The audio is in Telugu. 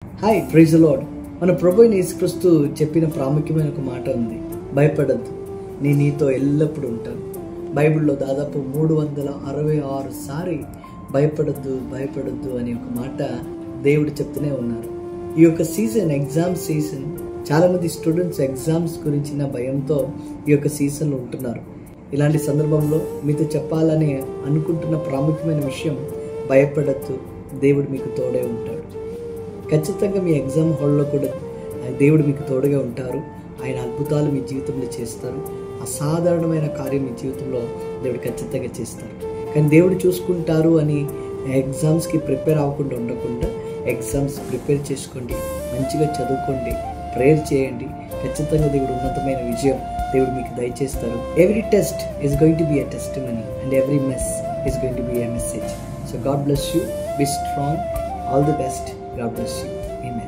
Hi praise the lord. మన ప్రభు అయిన యేసుక్రీస్తు చెప్పిన ప్రాముఖ్యమైన ఒక మాట ఉంది, భయపడద్దు, నేను నీతో ఎల్లప్పుడూ ఉంటాను. బైబిల్లో దాదాపు 366 సారి భయపడద్దు భయపడద్దు అనే ఒక మాట దేవుడు చెప్తూనే ఉన్నారు. ఈ యొక్క సీజన్, ఎగ్జామ్ సీజన్, చాలామంది స్టూడెంట్స్ ఎగ్జామ్స్ గురించిన భయంతో ఈ యొక్క సీజన్లో ఉంటున్నారు. ఇలాంటి సందర్భంలో మీతో చెప్పాలని అనుకుంటున్న ప్రాముఖ్యమైన విషయం, భయపడద్దు, దేవుడు మీకు తోడే ఉంటాడు. ఖచ్చితంగా మీ ఎగ్జామ్ హాల్లో కూడా దేవుడు మీకు తోడుగా ఉంటారు. ఆయన అద్భుతాలు మీ జీవితంలో చేస్తారు. అసాధారణమైన కార్యం మీ జీవితంలో దేవుడు ఖచ్చితంగా చేస్తారు. కానీ దేవుడు చూసుకుంటారు అని ఎగ్జామ్స్కి ప్రిపేర్ అవ్వకుండా ఉండకుండా ఎగ్జామ్స్ ప్రిపేర్ చేసుకోండి, మంచిగా చదువుకోండి, ప్రేయర్ చేయండి. ఖచ్చితంగా దేవుడు ఉన్నతమైన విజయం దేవుడు మీకు దయచేస్తారు. Every test is going to be a testimony and every mess is going to be a message. So God bless you, be strong, all the best. God bless you. Amen.